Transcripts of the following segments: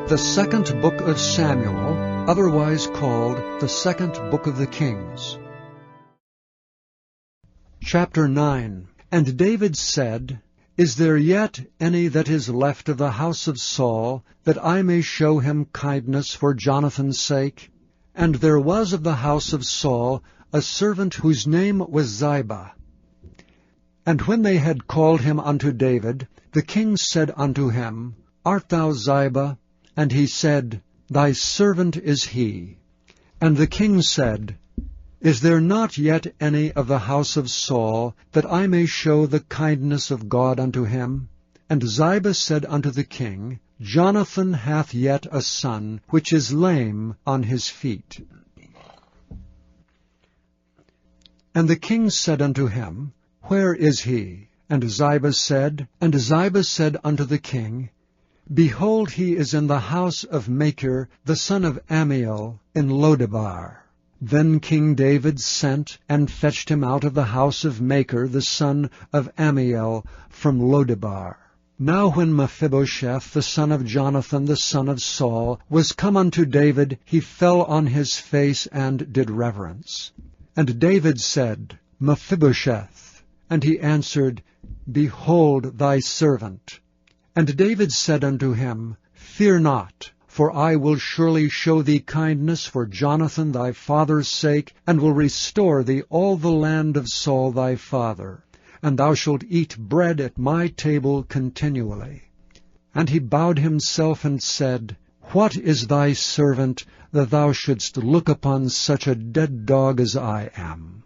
The second book of Samuel, otherwise called the second book of the Kings. Chapter 9. And David said, Is there yet any that is left of the house of Saul, that I may show him kindness for Jonathan's sake? And there was of the house of Saul a servant whose name was Ziba. And when they had called him unto David, the king said unto him, Art thou Ziba? And he said, Thy servant is he. And the king said, Is there not yet any of the house of Saul, that I may show the kindness of God unto him? And Ziba said unto the king, Jonathan hath yet a son, which is lame on his feet. And the king said unto him, Where is he? And Ziba said unto the king, Behold, he is in the house of Machir, the son of Ammiel, in Lodebar. Then King David sent and fetched him out of the house of Machir, the son of Ammiel, from Lodebar. Now when Mephibosheth, the son of Jonathan, the son of Saul, was come unto David, he fell on his face and did reverence. And David said, Mephibosheth. And he answered, Behold thy servant. And David said unto him, Fear not, for I will surely show thee kindness for Jonathan thy father's sake, and will restore thee all the land of Saul thy father, and thou shalt eat bread at my table continually. And he bowed himself and said, What is thy servant, that thou shouldst look upon such a dead dog as I am?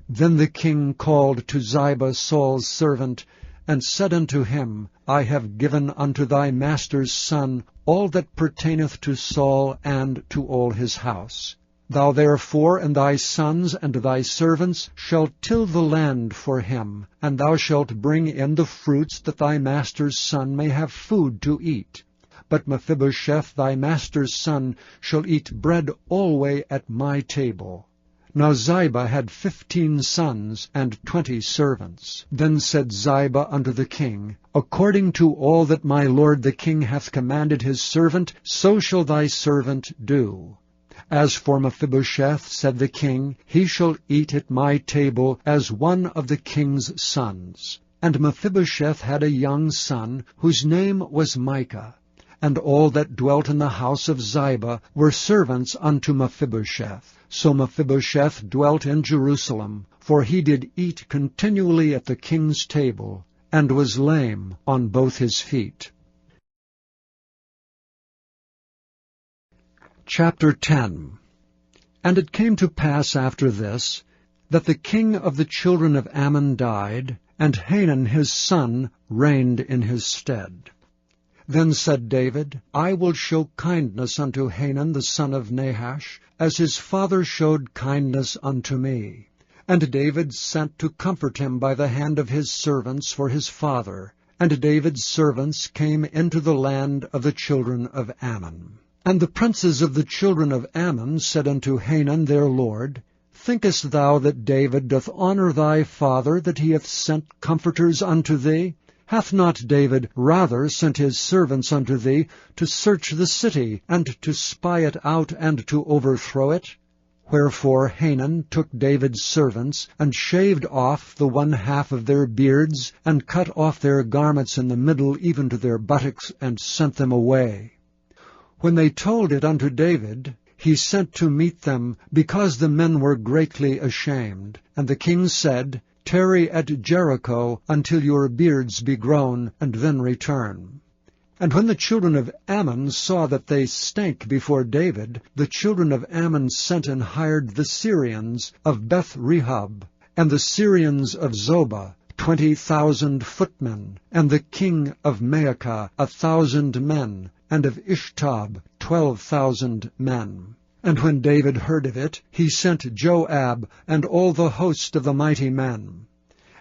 Then the king called to Ziba Saul's servant, and said unto him, I have given unto thy master's son all that pertaineth to Saul and to all his house. Thou therefore and thy sons and thy servants shall till the land for him, and thou shalt bring in the fruits, that thy master's son may have food to eat. But Mephibosheth thy master's son shall eat bread alway at my table. Now Ziba had 15 sons and 20 servants. Then said Ziba unto the king, According to all that my lord the king hath commanded his servant, so shall thy servant do. As for Mephibosheth, said the king, he shall eat at my table as one of the king's sons. And Mephibosheth had a young son, whose name was Micah. And all that dwelt in the house of Ziba were servants unto Mephibosheth. So Mephibosheth dwelt in Jerusalem, for he did eat continually at the king's table, and was lame on both his feet. Chapter 10. And it came to pass after this, that the king of the children of Ammon died, and Hanun his son reigned in his stead. Then said David, I will show kindness unto Hanun the son of Nahash, as his father showed kindness unto me. And David sent to comfort him by the hand of his servants for his father. And David's servants came into the land of the children of Ammon. And the princes of the children of Ammon said unto Hanun their lord, Thinkest thou that David doth honor thy father, that he hath sent comforters unto thee? Hath not David rather sent his servants unto thee to search the city, and to spy it out, and to overthrow it? Wherefore Hanun took David's servants, and shaved off the 1/2 of their beards, and cut off their garments in the middle, even to their buttocks, and sent them away. When they told it unto David, he sent to meet them, because the men were greatly ashamed. And the king said, Tarry at Jericho until your beards be grown, and then return. And when the children of Ammon saw that they stank before David, the children of Ammon sent and hired the Syrians of Beth-rehob, and the Syrians of Zobah, 20,000 footmen, and the king of Maacah 1,000 men, and of Ishtab 12,000 men. And when David heard of it, he sent Joab and all the host of the mighty men.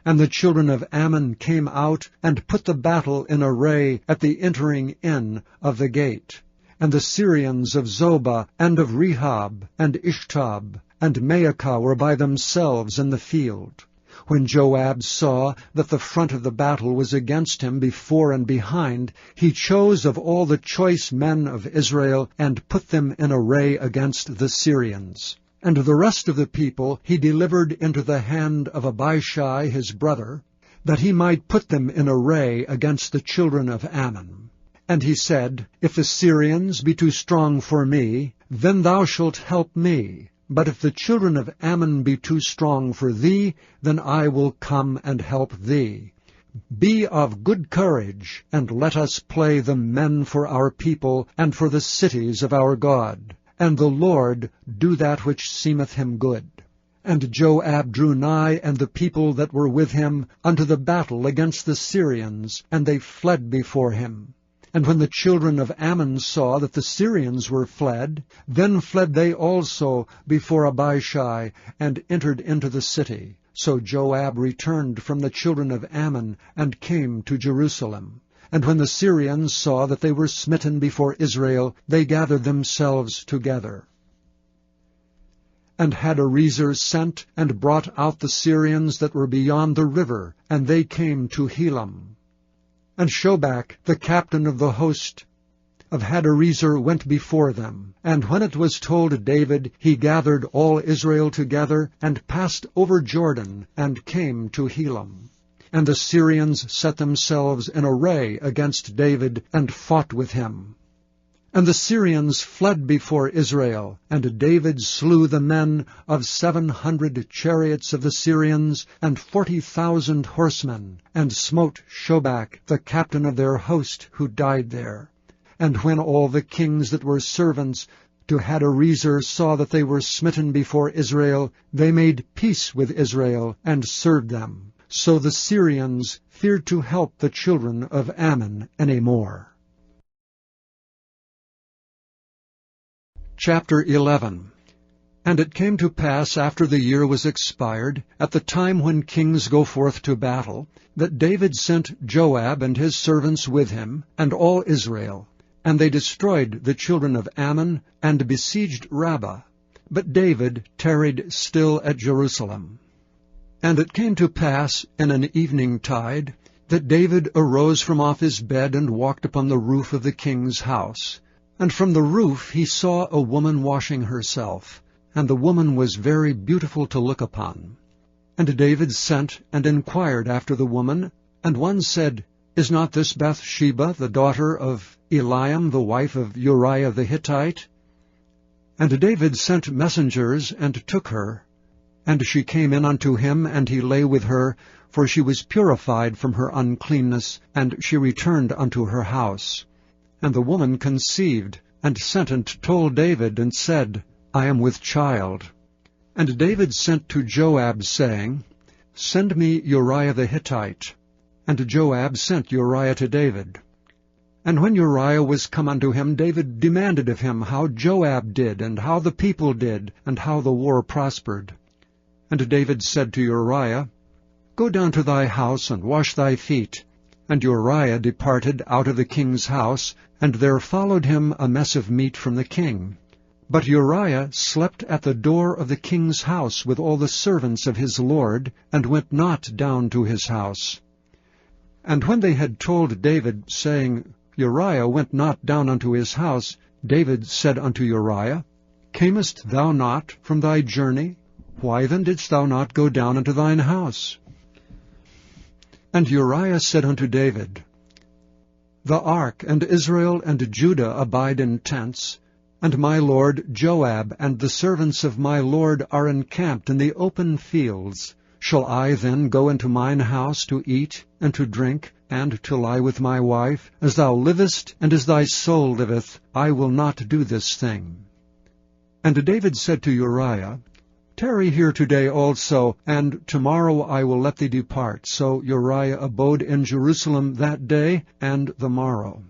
And the children of Ammon came out, and put the battle in array at the entering in of the gate. And the Syrians of Zobah, and of Rehob, and Ishtab, and Maacah were by themselves in the field. When Joab saw that the front of the battle was against him before and behind, he chose of all the choice men of Israel, and put them in array against the Syrians. And the rest of the people he delivered into the hand of Abishai his brother, that he might put them in array against the children of Ammon. And he said, If the Syrians be too strong for me, then thou shalt help me. But if the children of Ammon be too strong for thee, then I will come and help thee. Be of good courage, and let us play the men for our people, and for the cities of our God. And the Lord do that which seemeth him good. And Joab drew nigh, and the people that were with him, unto the battle against the Syrians, and they fled before him. And when the children of Ammon saw that the Syrians were fled, then fled they also before Abishai, and entered into the city. So Joab returned from the children of Ammon, and came to Jerusalem. And when the Syrians saw that they were smitten before Israel, they gathered themselves together. And Hadarezer sent and brought out the Syrians that were beyond the river, and they came to Helam. And Shobach, the captain of the host of Hadarezer, went before them. And when it was told David, he gathered all Israel together, and passed over Jordan, and came to Helam. And the Syrians set themselves in array against David, and fought with him. And the Syrians fled before Israel, and David slew the men of 700 chariots of the Syrians, and 40,000 horsemen, and smote Shobach, the captain of their host, who died there. And when all the kings that were servants to Hadarezer saw that they were smitten before Israel, they made peace with Israel, and served them. So the Syrians feared to help the children of Ammon any more. Chapter 11. And it came to pass after the year was expired, at the time when kings go forth to battle, that David sent Joab and his servants with him, and all Israel. And they destroyed the children of Ammon, and besieged Rabbah. But David tarried still at Jerusalem. And it came to pass in an evening tide, that David arose from off his bed, and walked upon the roof of the king's house. And from the roof he saw a woman washing herself, and the woman was very beautiful to look upon. And David sent and inquired after the woman, and one said, Is not this Bathsheba, the daughter of Eliam, the wife of Uriah the Hittite? And David sent messengers, and took her. And she came in unto him, and he lay with her, for she was purified from her uncleanness, and she returned unto her house. And the woman conceived, and sent and told David, and said, I am with child. And David sent to Joab, saying, Send me Uriah the Hittite. And Joab sent Uriah to David. And when Uriah was come unto him, David demanded of him how Joab did, and how the people did, and how the war prospered. And David said to Uriah, Go down to thy house, and wash thy feet. And Uriah departed out of the king's house, and there followed him a mess of meat from the king. But Uriah slept at the door of the king's house with all the servants of his lord, and went not down to his house. And when they had told David, saying, Uriah went not down unto his house, David said unto Uriah, Camest thou not from thy journey? Why then didst thou not go down unto thine house? And Uriah said unto David, The ark and Israel and Judah abide in tents, and my lord Joab and the servants of my lord are encamped in the open fields. Shall I then go into mine house to eat and to drink, and to lie with my wife? As thou livest, and as thy soul liveth, I will not do this thing. And David said to Uriah, Tarry here today also, and tomorrow I will let thee depart. So Uriah abode in Jerusalem that day and the morrow.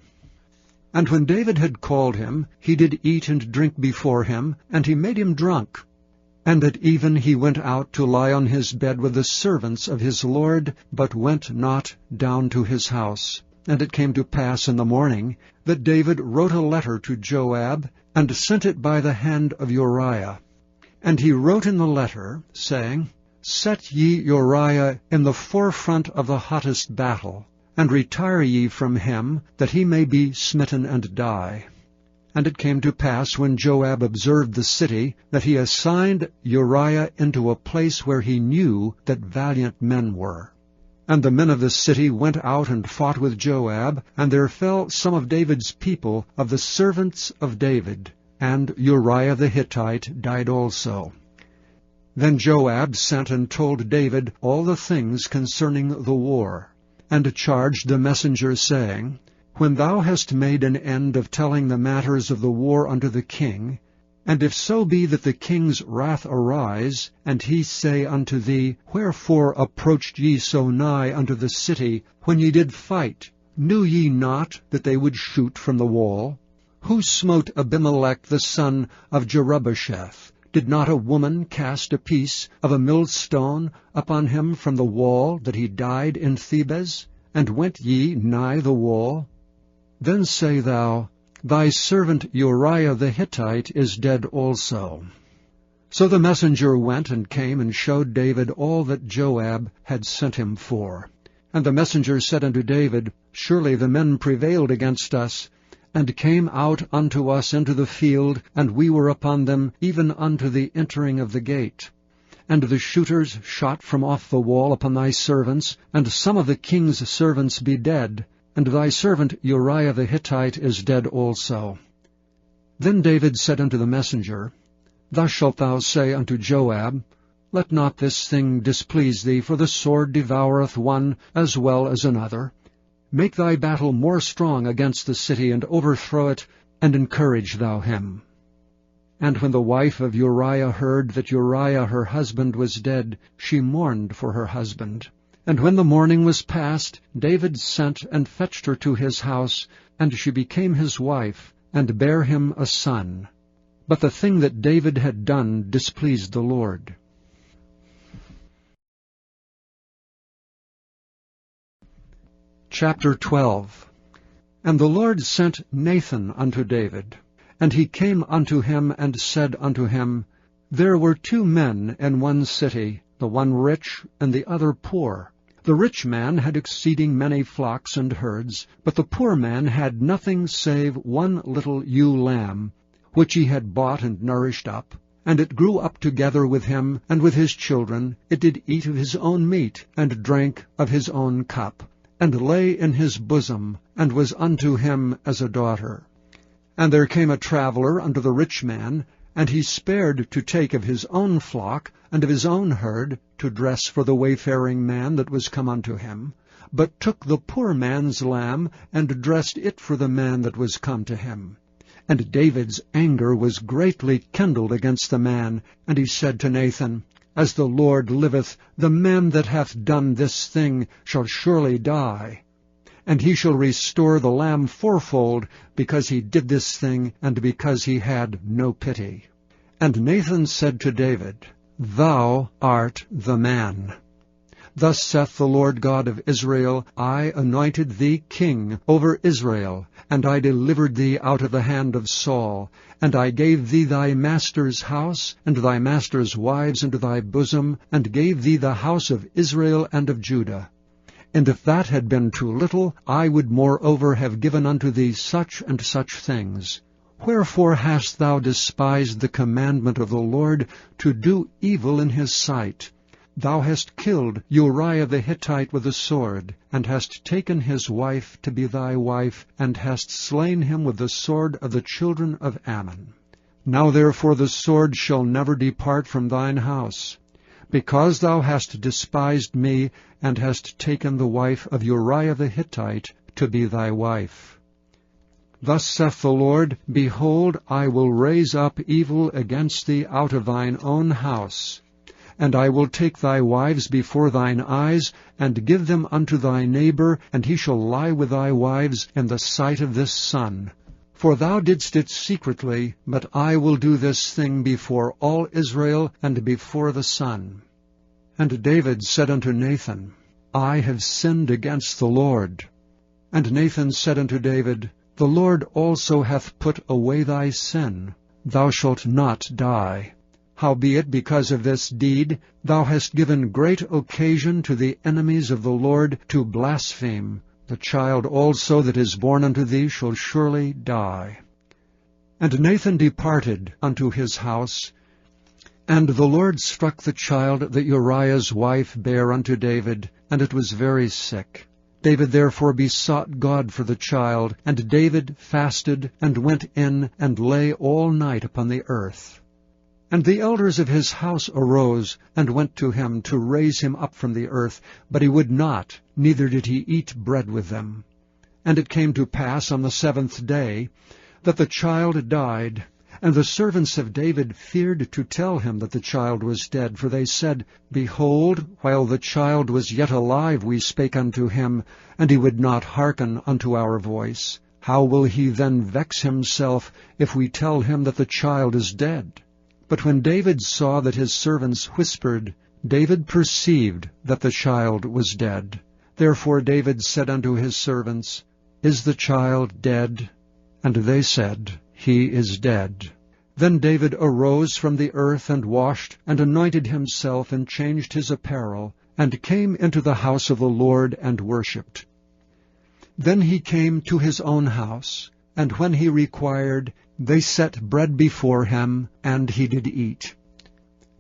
And when David had called him, he did eat and drink before him, and he made him drunk. And at even he went out to lie on his bed with the servants of his lord, but went not down to his house. And it came to pass in the morning that David wrote a letter to Joab, and sent it by the hand of Uriah. And he wrote in the letter, saying, Set ye Uriah in the forefront of the hottest battle, and retire ye from him, that he may be smitten and die. And it came to pass, when Joab observed the city, that he assigned Uriah into a place where he knew that valiant men were. And the men of the city went out and fought with Joab, and there fell some of David's people, of the servants of David, and Uriah the Hittite died also. Then Joab sent and told David all the things concerning the war, and charged the messenger, saying, When thou hast made an end of telling the matters of the war unto the king, and if so be that the king's wrath arise, and he say unto thee, Wherefore approached ye so nigh unto the city, when ye did fight? Knew ye not that they would shoot from the wall? Who smote Abimelech the son of Jerubbesheth? Did not a woman cast a piece of a millstone upon him from the wall, that he died in Thebez? And went ye nigh the wall? Then say thou, Thy servant Uriah the Hittite is dead also. So the messenger went and came and showed David all that Joab had sent him for. And the messenger said unto David, Surely the men prevailed against us, and came out unto us into the field, and we were upon them even unto the entering of the gate. And the shooters shot from off the wall upon thy servants, and some of the king's servants be dead, and thy servant Uriah the Hittite is dead also. Then David said unto the messenger, Thus shalt thou say unto Joab, Let not this thing displease thee, for the sword devoureth one as well as another. Make thy battle more strong against the city, and overthrow it, and encourage thou him. And when the wife of Uriah heard that Uriah her husband was dead, she mourned for her husband. And when the mourning was past, David sent and fetched her to his house, and she became his wife, and bare him a son. But the thing that David had done displeased the Lord. Chapter 12. And the Lord sent Nathan unto David. And he came unto him, and said unto him, There were 2 men in one city, the one rich, and the other poor. The rich man had exceeding many flocks and herds, but the poor man had nothing save one little ewe lamb, which he had bought and nourished up. And it grew up together with him, and with his children. It did eat of his own meat, and drank of his own cup, and lay in his bosom, and was unto him as a daughter. And there came a traveller unto the rich man, and he spared to take of his own flock, and of his own herd, to dress for the wayfaring man that was come unto him, but took the poor man's lamb, and dressed it for the man that was come to him. And David's anger was greatly kindled against the man, and he said to Nathan, As the Lord liveth, the man that hath done this thing shall surely die. And he shall restore the lamb fourfold, because he did this thing, and because he had no pity. And Nathan said to David, Thou art the man. Thus saith the Lord God of Israel, I anointed thee king over Israel, and I delivered thee out of the hand of Saul, and I gave thee thy master's house, and thy master's wives into thy bosom, and gave thee the house of Israel and of Judah. And if that had been too little, I would moreover have given unto thee such and such things. Wherefore hast thou despised the commandment of the Lord, to do evil in his sight? Thou hast killed Uriah the Hittite with a sword, and hast taken his wife to be thy wife, and hast slain him with the sword of the children of Ammon. Now therefore the sword shall never depart from thine house, because thou hast despised me, and hast taken the wife of Uriah the Hittite to be thy wife. Thus saith the Lord, Behold, I will raise up evil against thee out of thine own house, and I will take thy wives before thine eyes, and give them unto thy neighbor, and he shall lie with thy wives in the sight of this sun. For thou didst it secretly, but I will do this thing before all Israel, and before the sun. And David said unto Nathan, I have sinned against the Lord. And Nathan said unto David, The Lord also hath put away thy sin. Thou shalt not die. Howbeit, because of this deed, thou hast given great occasion to the enemies of the Lord to blaspheme. The child also that is born unto thee shall surely die. And Nathan departed unto his house, and the Lord struck the child that Uriah's wife bare unto David, and it was very sick. David therefore besought God for the child, and David fasted, and went in, and lay all night upon the earth. And the elders of his house arose, and went to him to raise him up from the earth, but he would not, neither did he eat bread with them. And it came to pass on the 7th day, that the child died. And the servants of David feared to tell him that the child was dead, for they said, Behold, while the child was yet alive we spake unto him, and he would not hearken unto our voice. How will he then vex himself, if we tell him that the child is dead? But when David saw that his servants whispered, David perceived that the child was dead. Therefore David said unto his servants, Is the child dead? And they said, He is dead. Then David arose from the earth, and washed, and anointed himself, and changed his apparel, and came into the house of the Lord, and worshipped. Then he came to his own house, and when he required, they set bread before him, and he did eat.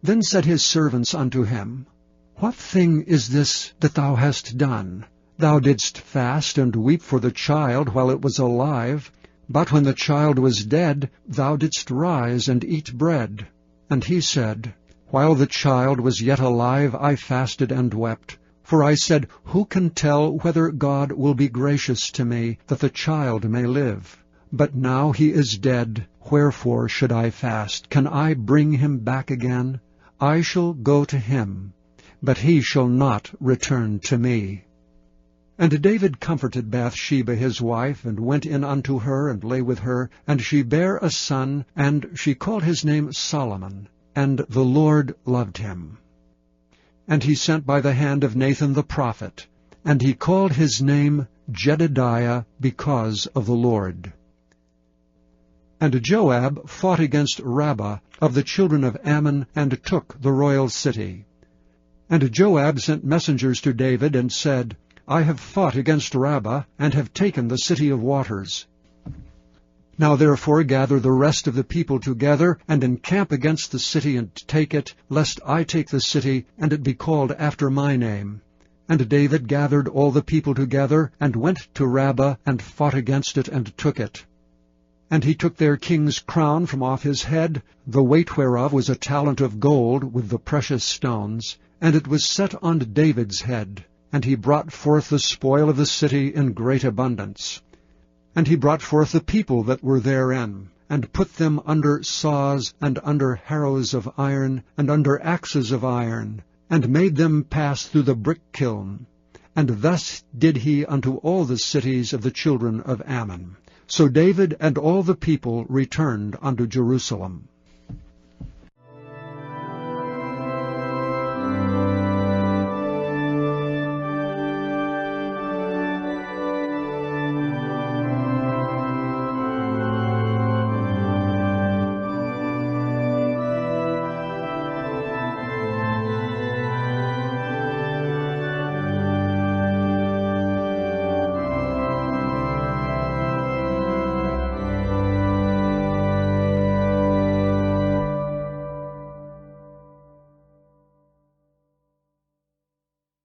Then said his servants unto him, What thing is this that thou hast done? Thou didst fast and weep for the child while it was alive, but when the child was dead, thou didst rise and eat bread. And he said, While the child was yet alive, I fasted and wept. For I said, Who can tell whether God will be gracious to me, that the child may live? But now he is dead, wherefore should I fast? Can I bring him back again? I shall go to him, but he shall not return to me. And David comforted Bathsheba his wife, and went in unto her, and lay with her. And she bare a son, and she called his name Solomon. And the Lord loved him. And he sent by the hand of Nathan the prophet, and he called his name Jedediah, because of the Lord. And Joab fought against Rabbah of the children of Ammon, and took the royal city. And Joab sent messengers to David, and said, I have fought against Rabbah, and have taken the city of waters. Now therefore gather the rest of the people together, and encamp against the city, and take it, lest I take the city, and it be called after my name. And David gathered all the people together, and went to Rabbah, and fought against it, and took it. And he took their king's crown from off his head, the weight whereof was a talent of gold with the precious stones, and it was set on David's head. And he brought forth the spoil of the city in great abundance. And he brought forth the people that were therein, and put them under saws, and under harrows of iron, and under axes of iron, and made them pass through the brick kiln. And thus did he unto all the cities of the children of Ammon. So David and all the people returned unto Jerusalem.